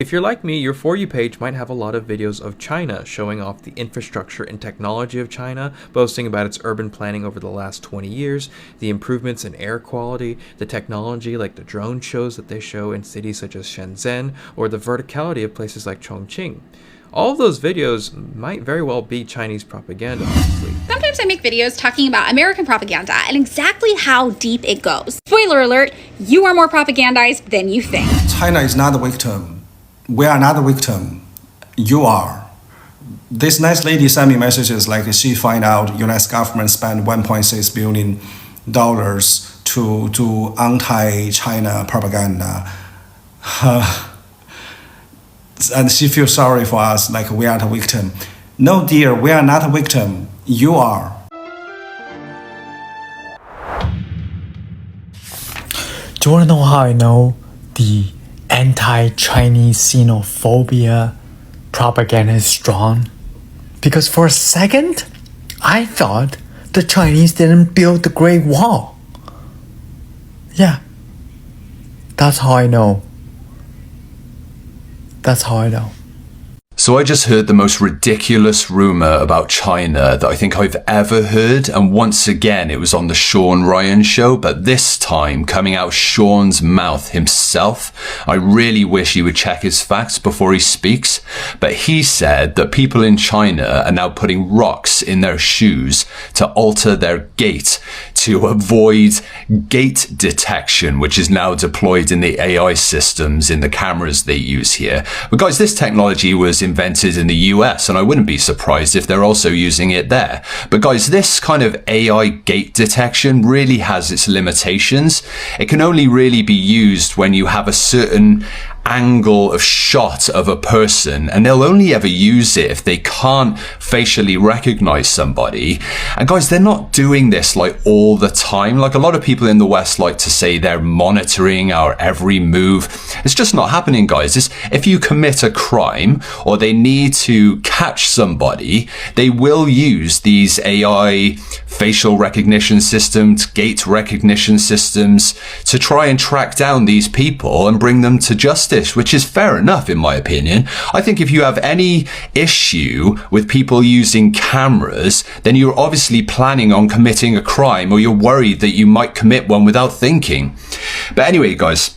If you're like me, your For You page might have a lot of videos of China showing off the infrastructure and technology of China, boasting about its urban planning over the last 20 years, the improvements in air quality, the technology like the drone shows that they show in cities such as Shenzhen, or the verticality of places like Chongqing. All of those videos might very well be Chinese propaganda, honestly. Sometimes I make videos talking about American propaganda and exactly how deep it goes. Spoiler alert, you are more propagandized than you think. China is not the victim. We are not the victim. You are. This nice lady sent me messages like she find out U.S. government spent $1.6 billion to anti-China propaganda. And she feels sorry for us, like we are the victim. No, dear, we are not a victim. You are. Do you want to know how I know the anti-Chinese xenophobia propaganda is strong? Because for a second, I thought the Chinese didn't build the Great Wall. Yeah, that's how I know. That's how I know. So I just heard the most ridiculous rumor about China that I think I've ever heard, and once again it was on the Sean Ryan show, but this time coming out of Sean's mouth himself. I really wish he would check his facts before he speaks, but he said that people in China are now putting rocks in their shoes to alter their gait to avoid gait detection, which is now deployed in the AI systems in the cameras they use here. But guys, this technology was invented in the US, and I wouldn't be surprised if they're also using it there. But guys, this kind of AI gait detection really has its limitations. It can only really be used when you have a certain angle of shot of a person, and they'll only ever use it if they can't facially recognize somebody. And guys, they're not doing this like all the time. Like a lot of people in the West like to say they're monitoring our every move. It's just not happening, guys. If you commit a crime or they need to catch somebody, they will use these AI facial recognition systems, gait recognition systems to try and track down these people and bring them to justice, which is fair enough in my opinion. I think if you have any issue with people using cameras, then you're obviously planning on committing a crime, or you're worried that you might commit one without thinking. But anyway, guys,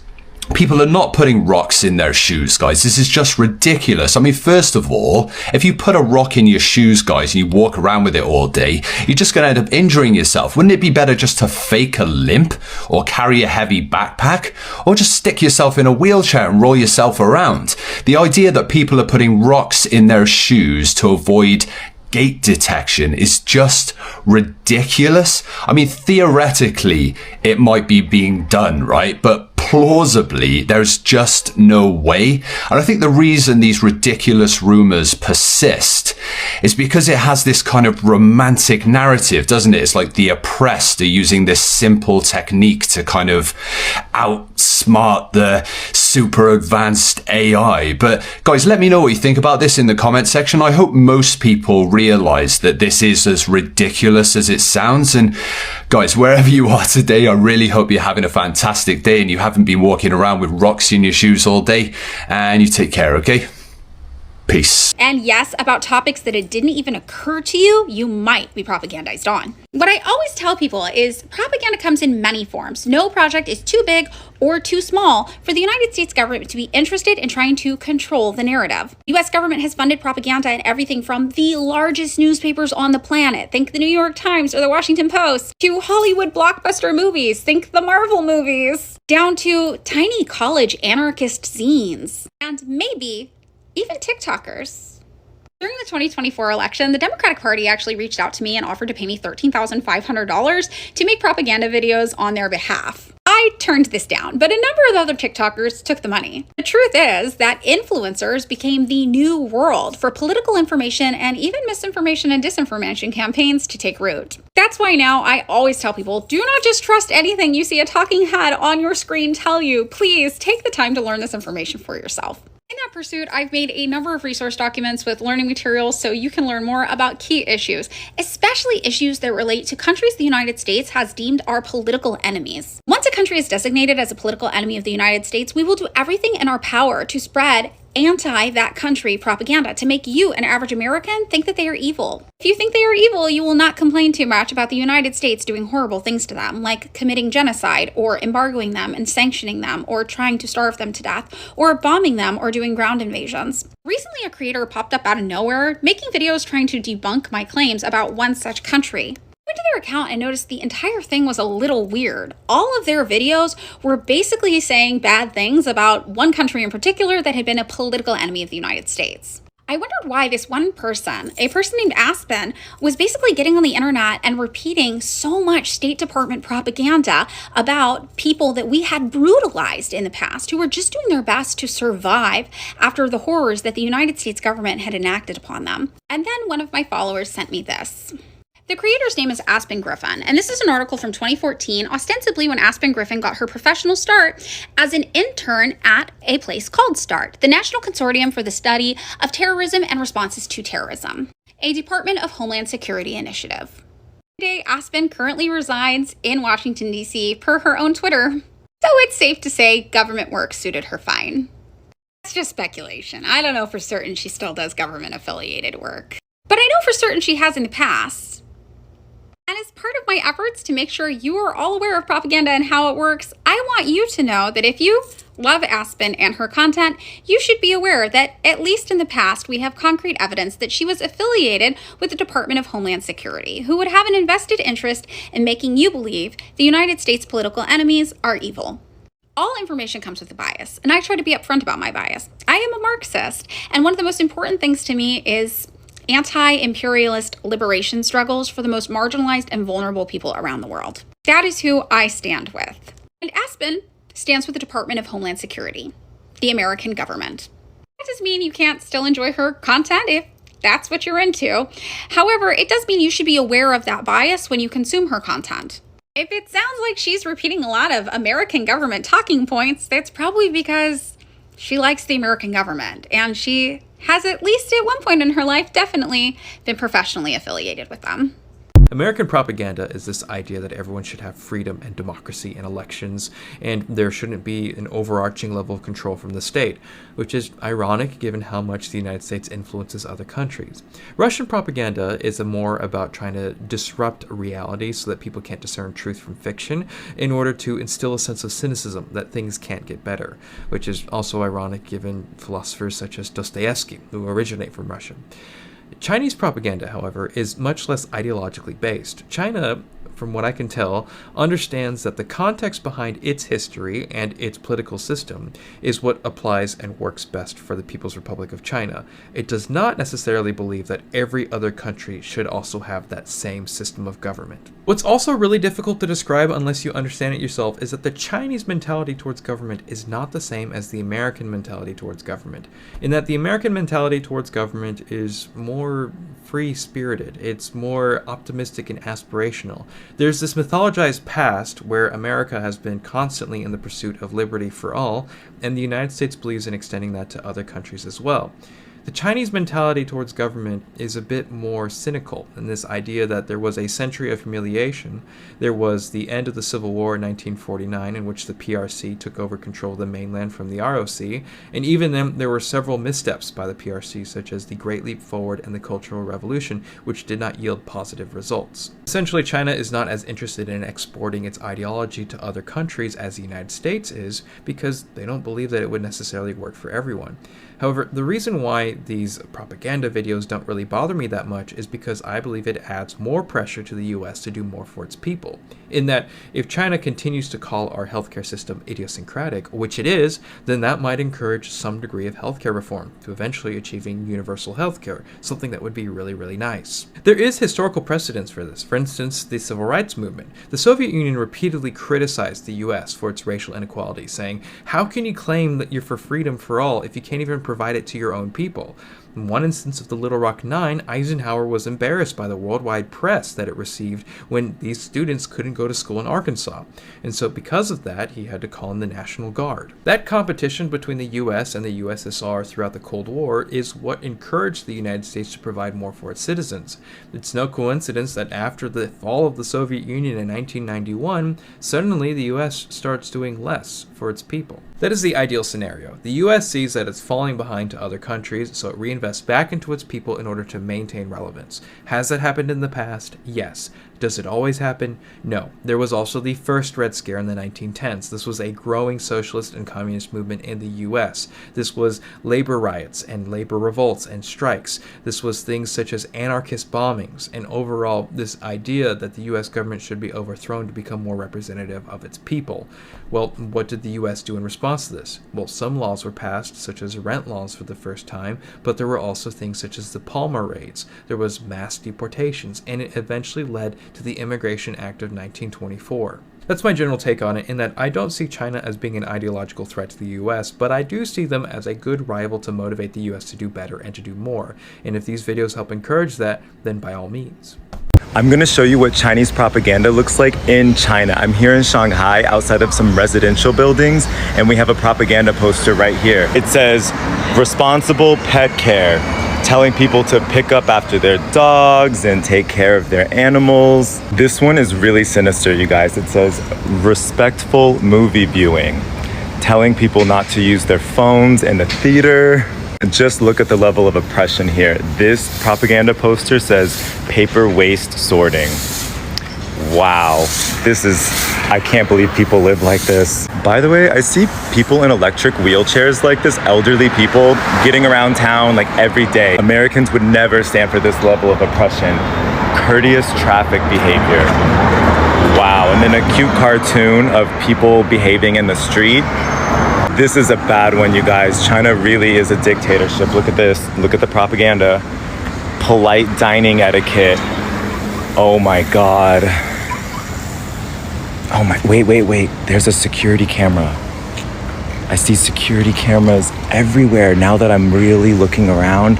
people are not putting rocks in their shoes, guys. This is just ridiculous. I mean, first of all, if you put a rock in your shoes, guys, and you walk around with it all day, you're just going to end up injuring yourself. Wouldn't it be better just to fake a limp or carry a heavy backpack or just stick yourself in a wheelchair and roll yourself around? The idea that people are putting rocks in their shoes to avoid gait detection is just ridiculous. I mean, theoretically, it might be being done, right? But plausibly, there's just no way. And I think the reason these ridiculous rumors persist is because it has this kind of romantic narrative, doesn't it? It's like the oppressed are using this simple technique to kind of outsmart the super advanced AI. But guys, let me know what you think about this in the comment section. I hope most people realize that this is as ridiculous as it sounds. And guys, wherever you are today, I really hope you're having a fantastic day and you haven't been walking around with rocks in your shoes all day. And you take care, okay? Peace. And yes, about topics that it didn't even occur to you, you might be propagandized on. What I always tell people is propaganda comes in many forms. No project is too big or too small for the United States government to be interested in trying to control the narrative. The US government has funded propaganda in everything from the largest newspapers on the planet, think the New York Times or the Washington Post, to Hollywood blockbuster movies, think the Marvel movies, down to tiny college anarchist zines, and maybe even TikTokers. During the 2024 election, the Democratic Party actually reached out to me and offered to pay me $13,500 to make propaganda videos on their behalf. I turned this down, but a number of other TikTokers took the money. The truth is that influencers became the new world for political information and even misinformation and disinformation campaigns to take root. That's why now I always tell people, do not just trust anything you see a talking head on your screen tell you. Please take the time to learn this information for yourself. In that pursuit, I've made a number of resource documents with learning materials so you can learn more about key issues, especially issues that relate to countries the United States has deemed our political enemies. Once a country is designated as a political enemy of the United States, we will do everything in our power to spread anti-that country propaganda to make you, an average American, think that they are evil. If you think they are evil, you will not complain too much about the United States doing horrible things to them, like committing genocide, or embargoing them and sanctioning them, or trying to starve them to death, or bombing them, or doing ground invasions. Recently, a creator popped up out of nowhere, making videos trying to debunk my claims about one such country. I went to their account and noticed the entire thing was a little weird. All of their videos were basically saying bad things about one country in particular that had been a political enemy of the United States. I wondered why this one person, a person named Aspen, was basically getting on the internet and repeating so much State Department propaganda about people that we had brutalized in the past, who were just doing their best to survive after the horrors that the United States government had enacted upon them. And then one of my followers sent me this. The creator's name is Aspen Griffin, and this is an article from 2014, ostensibly when Aspen Griffin got her professional start as an intern at a place called START, the National Consortium for the Study of Terrorism and Responses to Terrorism, a Department of Homeland Security initiative. Today, Aspen currently resides in Washington, D.C., per her own Twitter, so it's safe to say government work suited her fine. That's just speculation. I don't know for certain she still does government-affiliated work, but I know for certain she has in the past. And as part of my efforts to make sure you are all aware of propaganda and how it works, I want you to know that if you love Aspen and her content, you should be aware that, at least in the past, we have concrete evidence that she was affiliated with the Department of Homeland Security, who would have an invested interest in making you believe the United States' political enemies are evil. All information comes with a bias, and I try to be upfront about my bias. I am a Marxist, and one of the most important things to me is anti-imperialist liberation struggles for the most marginalized and vulnerable people around the world. That is who I stand with. And Aspen stands with the Department of Homeland Security, the American government. That does mean you can't still enjoy her content if that's what you're into. However, it does mean you should be aware of that bias when you consume her content. If it sounds like she's repeating a lot of American government talking points, that's probably because she likes the American government, and she has, at least at one point in her life, definitely been professionally affiliated with them. American propaganda is this idea that everyone should have freedom and democracy in elections, and there shouldn't be an overarching level of control from the state, which is ironic given how much the United States influences other countries. Russian propaganda is more about trying to disrupt reality so that people can't discern truth from fiction in order to instill a sense of cynicism that things can't get better, which is also ironic given philosophers such as Dostoevsky, who originate from Russia. Chinese propaganda, however, is much less ideologically based. China, from what I can tell, understands that the context behind its history and its political system is what applies and works best for the People's Republic of China. It does not necessarily believe that every other country should also have that same system of government. What's also really difficult to describe unless you understand it yourself is that the Chinese mentality towards government is not the same as the American mentality towards government, in that the American mentality towards government is more free-spirited, it's more optimistic and aspirational. There's this mythologized past where America has been constantly in the pursuit of liberty for all, and the United States believes in extending that to other countries as well. The Chinese mentality towards government is a bit more cynical, in this idea that there was a century of humiliation. There was the end of the Civil War in 1949, in which the PRC took over control of the mainland from the ROC, and even then there were several missteps by the PRC, such as the Great Leap Forward and the Cultural Revolution, which did not yield positive results. Essentially, China is not as interested in exporting its ideology to other countries as the United States is, because they don't believe that it would necessarily work for everyone. However, the reason why these propaganda videos don't really bother me that much is because I believe it adds more pressure to the US to do more for its people. In that, if China continues to call our healthcare system idiosyncratic, which it is, then that might encourage some degree of healthcare reform to eventually achieving universal healthcare, something that would be really, really nice. There is historical precedence for this. For instance, the Civil Rights Movement. The Soviet Union repeatedly criticized the US for its racial inequality, saying, "How can you claim that you're for freedom for all if you can't even provide it to your own people?" In one instance of the Little Rock Nine, Eisenhower was embarrassed by the worldwide press that it received when these students couldn't go to school in Arkansas. And so because of that, he had to call in the National Guard. That competition between the US and the USSR throughout the Cold War is what encouraged the United States to provide more for its citizens. It's no coincidence that after the fall of the Soviet Union in 1991, suddenly the US starts doing less for its people. That is the ideal scenario. The US sees that it's falling behind to other countries, so it reinvests back into its people in order to maintain relevance. Has that happened in the past? Yes. Does it always happen? No. There was also the first Red Scare in the 1910s. This was a growing socialist and communist movement in the US. This was labor riots and labor revolts and strikes. This was things such as anarchist bombings, and overall this idea that the US government should be overthrown to become more representative of its people. Well, what did the US do in response to this? Well, some laws were passed, such as rent laws for the first time, but there were also things such as the Palmer Raids. There was mass deportations, and it eventually led to the Immigration Act of 1924. That's my general take on it, in that I don't see China as being an ideological threat to the US, but I do see them as a good rival to motivate the US to do better and to do more. And if these videos help encourage that, then by all means. I'm gonna show you what Chinese propaganda looks like in China. I'm here in Shanghai outside of some residential buildings, and we have a propaganda poster right here. It says, responsible pet care, telling people to pick up after their dogs and take care of their animals. This one is really sinister, you guys. It says, respectful movie viewing, telling people not to use their phones in the theater. Just look at the level of oppression here. This propaganda poster says paper waste sorting. Wow, I can't believe people live like this. By the way, I see people in electric wheelchairs like this, elderly people getting around town like every day. Americans would never stand for this level of oppression. Courteous traffic behavior. Wow, and then a cute cartoon of people behaving in the street. This is a bad one, you guys. China really is a dictatorship. Look at this. Look at the propaganda. Polite dining etiquette. Oh my God. Oh my, wait. There's a security camera. I see security cameras everywhere. Now that I'm really looking around,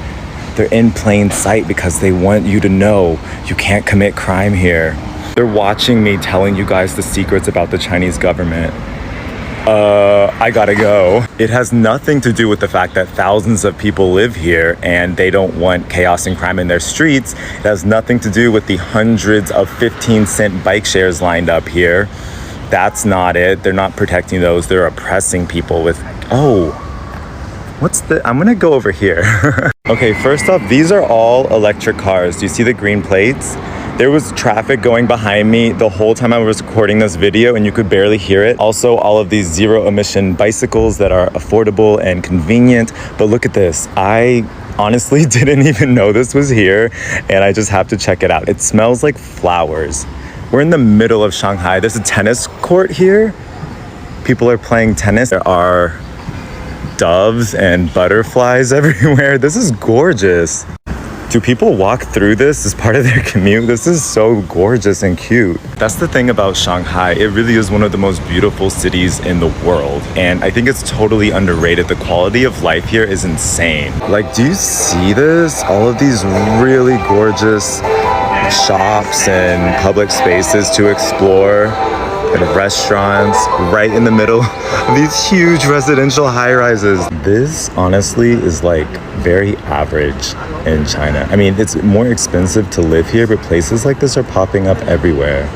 they're in plain sight because they want you to know you can't commit crime here. They're watching me telling you guys the secrets about the Chinese government. I gotta go. It has nothing to do with the fact that thousands of people live here and they don't want chaos and crime in their streets. It has nothing to do with the hundreds of 15-cent bike shares lined up here. That's not it. They're not protecting those. They're oppressing people with, I'm gonna go over here. Okay, first off, these are all electric cars. Do you see the green plates? There was traffic going behind me the whole time I was recording this video, and you could barely hear it. Also, all of these zero emission bicycles that are affordable and convenient. But look at this. I honestly didn't even know this was here, and I just have to check it out. It smells like flowers. We're in the middle of Shanghai. There's a tennis court here. People are playing tennis. There are doves and butterflies everywhere. This is gorgeous. Do people walk through this as part of their commute? This is so gorgeous and cute. That's the thing about Shanghai. It really is one of the most beautiful cities in the world. And I think it's totally underrated. The quality of life here is insane. Like, do you see this? All of these really gorgeous shops and public spaces to explore, and restaurants right in the middle of these huge residential high-rises. This honestly is like very average in China. I mean, it's more expensive to live here, but places like this are popping up everywhere.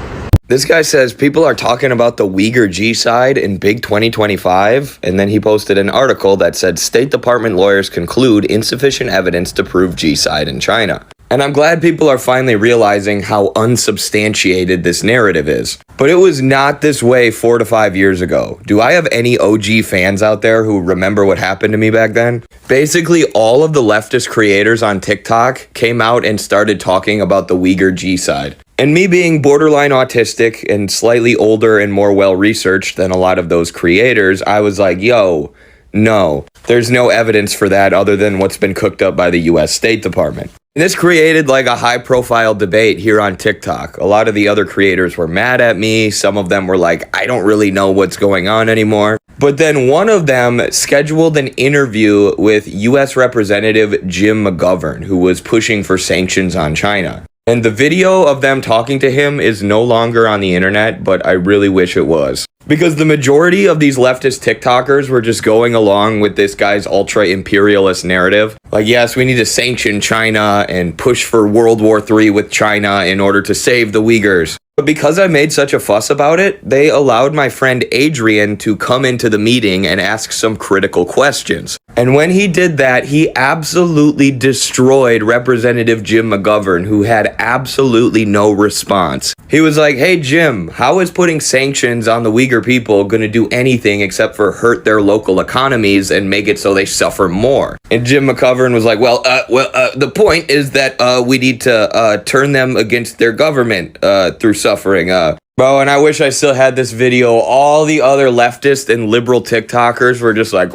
This guy says people are talking about the Uyghur G-side in Big 2025, and then he posted an article that said State Department lawyers conclude insufficient evidence to prove G-side in China. And I'm glad people are finally realizing how unsubstantiated this narrative is. But it was not this way 4 to 5 years ago. Do I have any OG fans out there who remember what happened to me back then? Basically, all of the leftist creators on TikTok came out and started talking about the Uyghur G-side. And me being borderline autistic and slightly older and more well-researched than a lot of those creators, I was like, yo, no, there's no evidence for that other than what's been cooked up by the US State Department. And this created like a high-profile debate here on TikTok. A lot of the other creators were mad at me. Some of them were like, I don't really know what's going on anymore. But then one of them scheduled an interview with US Representative Jim McGovern, who was pushing for sanctions on China. And the video of them talking to him is no longer on the internet, but I really wish it was. Because the majority of these leftist TikTokers were just going along with this guy's ultra-imperialist narrative. Like, yes, we need to sanction China and push for World War III with China in order to save the Uyghurs. But because I made such a fuss about it, they allowed my friend Adrian to come into the meeting and ask some critical questions. And when he did that, he absolutely destroyed Representative Jim McGovern, who had absolutely no response. He was like, hey, Jim, how is putting sanctions on the Uyghur people going to do anything except for hurt their local economies and make it so they suffer more? And Jim McGovern was like, the point is that we need to turn them against their government through suffering. Bro, and I wish I still had this video. All the other leftist and liberal TikTokers were just like,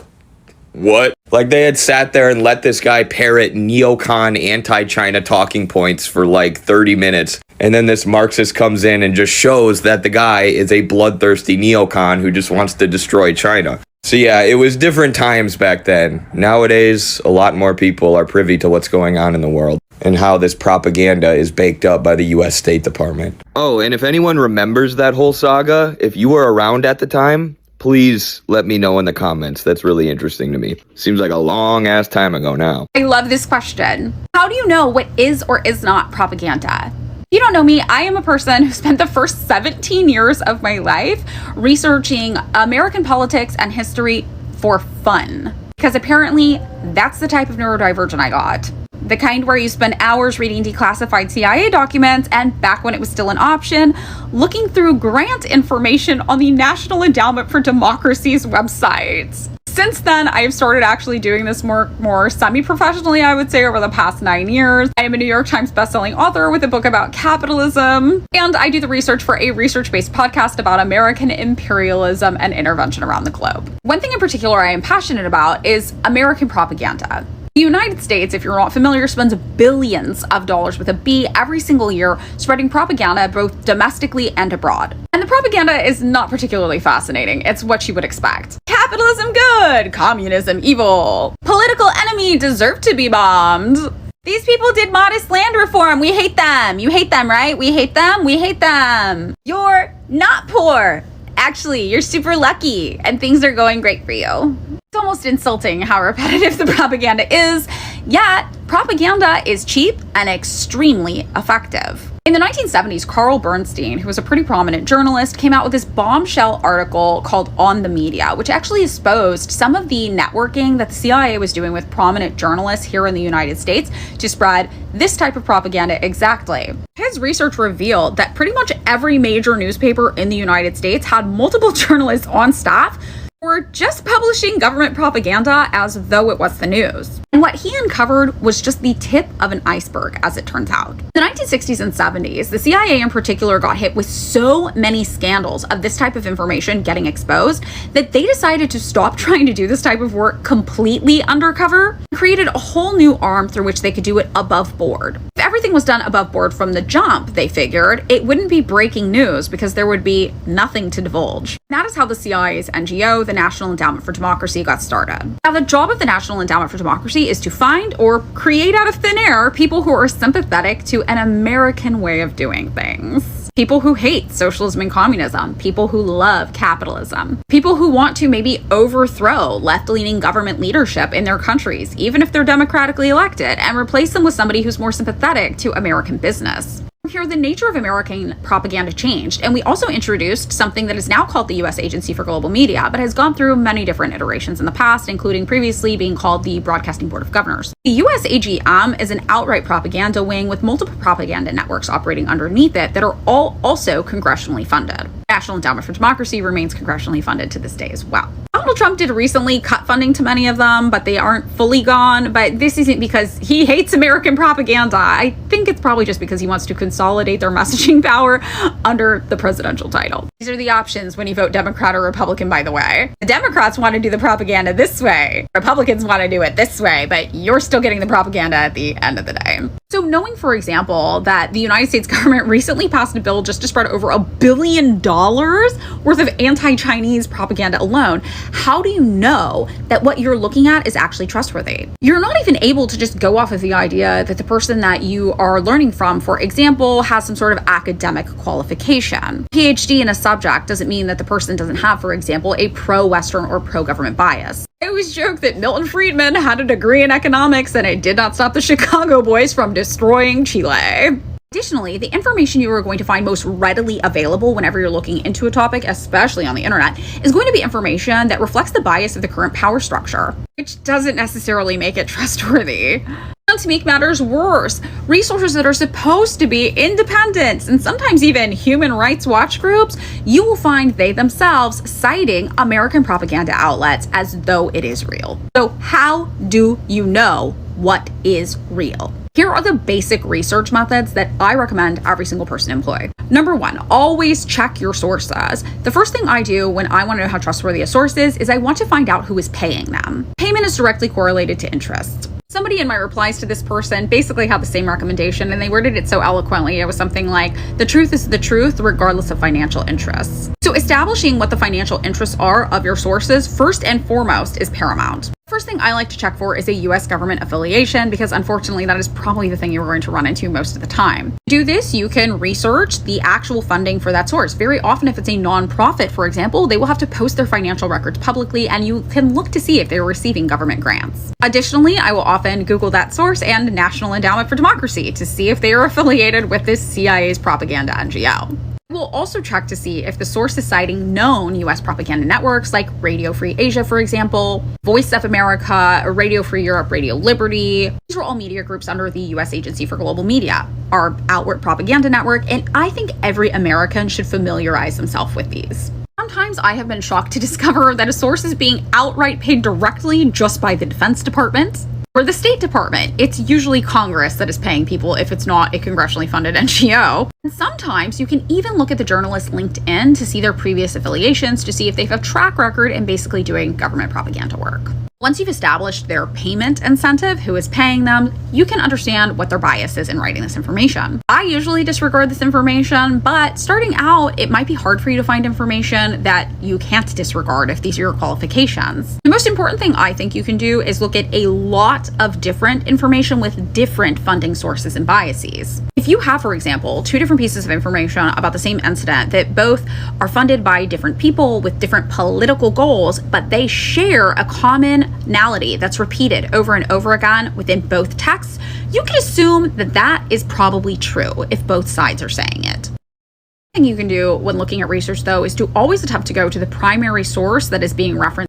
what? Like they had sat there and let this guy parrot neocon anti-China talking points for like 30 minutes. And then this Marxist comes in and just shows that the guy is a bloodthirsty neocon who just wants to destroy China. So yeah, it was different times back then. Nowadays, a lot more people are privy to what's going on in the world and how this propaganda is baked up by the US State Department. Oh, and if anyone remembers that whole saga, if you were around at the time, please let me know in the comments. That's really interesting to me. Seems like a long ass time ago now. I love this question. How do you know what is or is not propaganda? If you don't know me, I am a person who spent the first 17 years of my life researching American politics and history for fun. Because apparently that's the type of neurodivergent I got. The kind where you spend hours reading declassified CIA documents and, back when it was still an option, looking through grant information on the National Endowment for Democracy's websites. Since then, I have started actually doing this more semi-professionally, I would say, over the past 9 years. I am a New York Times bestselling author with a book about capitalism, and I do the research for a research-based podcast about American imperialism and intervention around the globe. One thing in particular I am passionate about is American propaganda. The United States, if you're not familiar, spends billions of dollars with a B every single year spreading propaganda both domestically and abroad. And the propaganda is not particularly fascinating. It's what you would expect. Capitalism good, communism evil. Political enemy deserve to be bombed. These people did modest land reform. We hate them. You hate them, right? We hate them. We hate them. You're not poor. Actually, you're super lucky and things are going great for you. It's almost insulting how repetitive the propaganda is, yet propaganda is cheap and extremely effective. In the 1970s, Carl Bernstein, who was a pretty prominent journalist, came out with this bombshell article called On the Media, which actually exposed some of the networking that the CIA was doing with prominent journalists here in the United States to spread this type of propaganda exactly. His research revealed that pretty much every major newspaper in the United States had multiple journalists on staff were just publishing government propaganda as though it was the news. And what he uncovered was just the tip of an iceberg, as it turns out. In the 1960s and 70s, the CIA in particular got hit with so many scandals of this type of information getting exposed that they decided to stop trying to do this type of work completely undercover and created a whole new arm through which they could do it above board. If everything was done above board from the jump, they figured, it wouldn't be breaking news because there would be nothing to divulge. And that is how the CIA's NGO, the National Endowment for Democracy, got started. Now, the job of the National Endowment for Democracy is to find or create out of thin air people who are sympathetic to an American way of doing things. People who hate socialism and communism, people who love capitalism, people who want to maybe overthrow left-leaning government leadership in their countries, even if they're democratically elected, and replace them with somebody who's more sympathetic to American business. Here, the nature of American propaganda changed, and we also introduced something that is now called the U.S. Agency for Global Media, but has gone through many different iterations in the past, including previously being called the Broadcasting Board of Governors. The U.S. AGM is an outright propaganda wing with multiple propaganda networks operating underneath it that are all also congressionally funded. National Endowment for Democracy remains congressionally funded to this day as well. Donald Trump did recently cut funding to many of them, but they aren't fully gone. But this isn't because he hates American propaganda. I think it's probably just because he wants to consolidate their messaging power under the presidential title. These are the options when you vote Democrat or Republican, by the way. The Democrats want to do the propaganda this way. Republicans want to do it this way, but you're still getting the propaganda at the end of the day. So knowing, for example, that the United States government recently passed a bill just to spread over $1 billion worth of anti-Chinese propaganda alone, how do you know that what you're looking at is actually trustworthy? You're not even able to just go off of the idea that the person that you are learning from, for example, has some sort of academic qualification. PhD in a subject doesn't mean that the person doesn't have, for example, a pro-Western or pro-government bias. I always joke that Milton Friedman had a degree in economics and it did not stop the Chicago boys from destroying Chile. Additionally, the information you are going to find most readily available whenever you're looking into a topic, especially on the internet, is going to be information that reflects the bias of the current power structure, which doesn't necessarily make it trustworthy. And to make matters worse, resources that are supposed to be independent and sometimes even human rights watch groups, you will find they themselves citing American propaganda outlets as though it is real. So how do you know what is real? Here are the basic research methods that I recommend every single person employ. Number one, always check your sources. The first thing I do when I want to know how trustworthy a source is I want to find out who is paying them. Payment is directly correlated to interest. Somebody in my replies to this person basically had the same recommendation, and they worded it so eloquently. It was something like, the truth is the truth regardless of financial interests. So establishing what the financial interests are of your sources first and foremost is paramount. First thing I like to check for is a US government affiliation, because unfortunately that is probably the thing you're going to run into most of the time. To do this, you can research the actual funding for that source. Very often, if it's a nonprofit, for example, they will have to post their financial records publicly, and you can look to see if they're receiving government grants. Additionally, I will often Google that source and National Endowment for Democracy to see if they are affiliated with this CIA's propaganda NGO. We'll also check to see if the source is citing known US propaganda networks like Radio Free Asia, for example, Voice of America, Radio Free Europe, Radio Liberty. These are all media groups under the US Agency for Global Media, our outward propaganda network, and I think every American should familiarize themselves with these. Sometimes I have been shocked to discover that a source is being outright paid directly just by the Defense Department or the State Department. It's usually Congress that is paying people if it's not a congressionally funded NGO. And sometimes you can even look at the journalist LinkedIn to see their previous affiliations to see if they have a track record in basically doing government propaganda work. Once you've established their payment incentive, who is paying them, you can understand what their bias is in writing this information. I usually disregard this information, but starting out, it might be hard for you to find information that you can't disregard if these are your qualifications. The most important thing I think you can do is look at a lot of different information with different funding sources and biases. If you have, for example, two different pieces of information about the same incident that both are funded by different people with different political goals, but they share a commonality that's repeated over and over again within both texts, you can assume that that is probably true if both sides are saying it. The thing you can do when looking at research, though, is to always attempt to go to the primary source that is being referenced.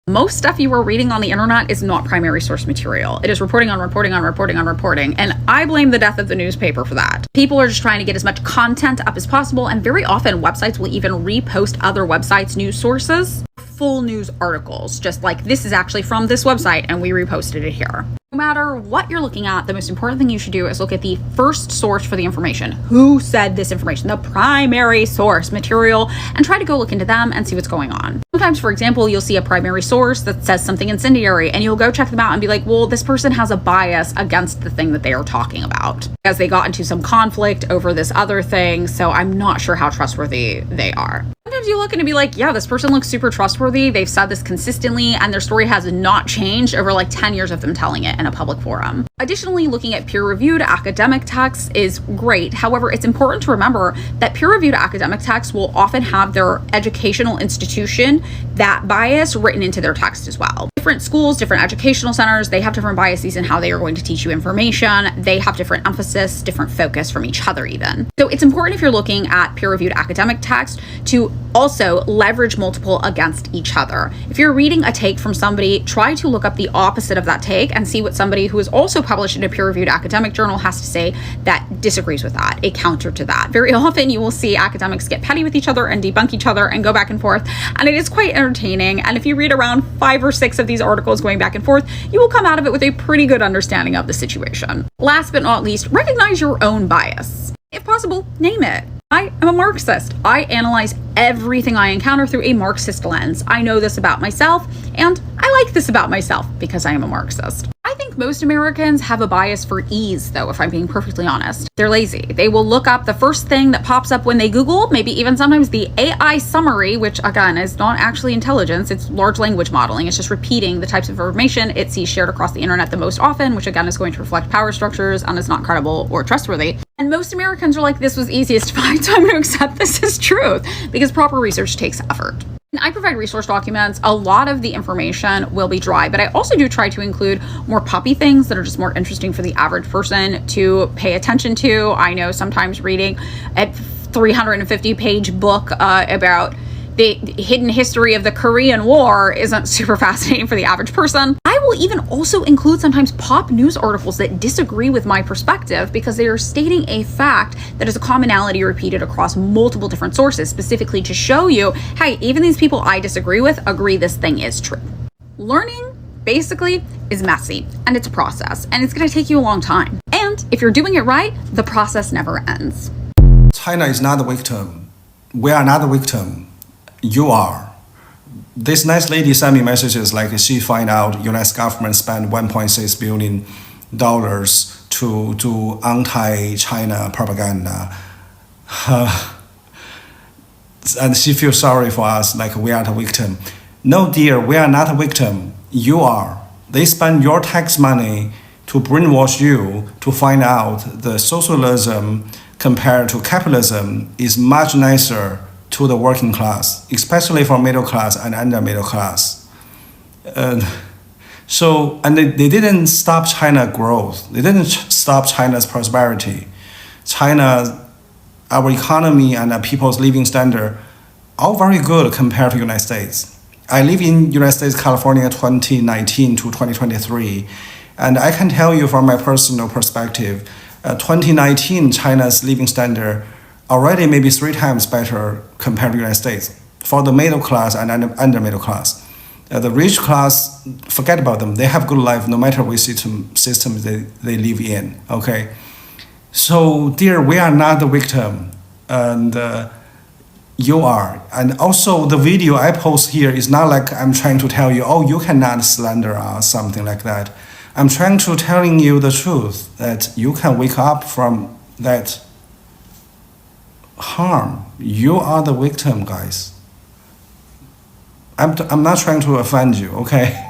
Most stuff you are reading on the internet is not primary source material. It is reporting on reporting on reporting on reporting, and I blame the death of the newspaper for that. People are just trying to get as much content up as possible, and very often websites will even repost other websites' news sources, full news articles, just like this is actually from this website and we reposted it here. No matter what you're looking at, the most important thing you should do is look at the first source for the information. Who said this information? The primary source material, and try to go look into them and see what's going on. Sometimes, for example, you'll see a primary source that says something incendiary, and you'll go check them out and be like, well, this person has a bias against the thing that they are talking about, because they got into some conflict over this other thing, so I'm not sure how trustworthy they are. Sometimes you look and be like, yeah, this person looks super trustworthy. They've said this consistently, and their story has not changed over like 10 years of them telling it in a public forum. Additionally, looking at peer-reviewed academic texts is great. However, it's important to remember that peer-reviewed academic texts will often have their educational institution, that bias, written into their text as well. Different schools, different educational centers, they have different biases in how they are going to teach you information. They have different emphasis, different focus from each other even. So it's important if you're looking at peer-reviewed academic text to also leverage multiple against each other. If you're reading a take from somebody, try to look up the opposite of that take and see what somebody who is also published in a peer-reviewed academic journal has to say that disagrees with that, a counter to that. Very often you will see academics get petty with each other and debunk each other and go back and forth, and it is quite entertaining. And if you read around 5 or 6 of these articles going back and forth, you will come out of it with a pretty good understanding of the situation. Last but not least, recognize your own bias. If possible, name it. I am a Marxist. I analyze everything I encounter through a Marxist lens. I know this about myself, and I like this about myself because I am a Marxist. I think most Americans have a bias for ease, though, if I'm being perfectly honest. They're lazy. They will look up the first thing that pops up when they Google, maybe even sometimes the AI summary, which again is not actually intelligence, it's large language modeling. It's just repeating the types of information it sees shared across the internet the most often, which again is going to reflect power structures and is not credible or trustworthy. And most Americans are like, this was easiest to find, so I'm going to accept this as truth, because proper research takes effort. I provide resource documents. A lot of the information will be dry, but I also do try to include more puppy things that are just more interesting for the average person to pay attention to. I know sometimes reading a 350-page book about the hidden history of the Korean War isn't super fascinating for the average person. I will even also include sometimes pop news articles that disagree with my perspective because they are stating a fact that is a commonality repeated across multiple different sources, specifically to show you, hey, even these people I disagree with agree this thing is true. Learning, basically, is messy, and it's a process, and it's going to take you a long time. And if you're doing it right, the process never ends. China is not the victim. We are not the victim. You are. This nice lady sent me messages like she find out U.S. government spent $1.6 billion to do anti-China propaganda. And she feels sorry for us like we are the victim. No, dear, we are not a victim. You are. They spend your tax money to brainwash you to find out the socialism compared to capitalism is much nicer to the working class, especially for middle class and under middle class. And they didn't stop China's growth. They didn't stop China's prosperity. China, our economy and our people's living standard, all very good compared to United States. I live in United States, California, 2019 to 2023, and I can tell you from my personal perspective, 2019 China's living standard already maybe 3 times better compared to the United States for the middle class and under middle class. The rich class, forget about them. They have good life no matter which system they live in, okay? So, dear, we are not the victim, and you are. And also the video I post here is not like I'm trying to tell you, oh, you cannot slander us, something like that. I'm trying to telling you the truth that you can wake up from that harm. You are the victim, guys. I'm not trying to offend you, okay?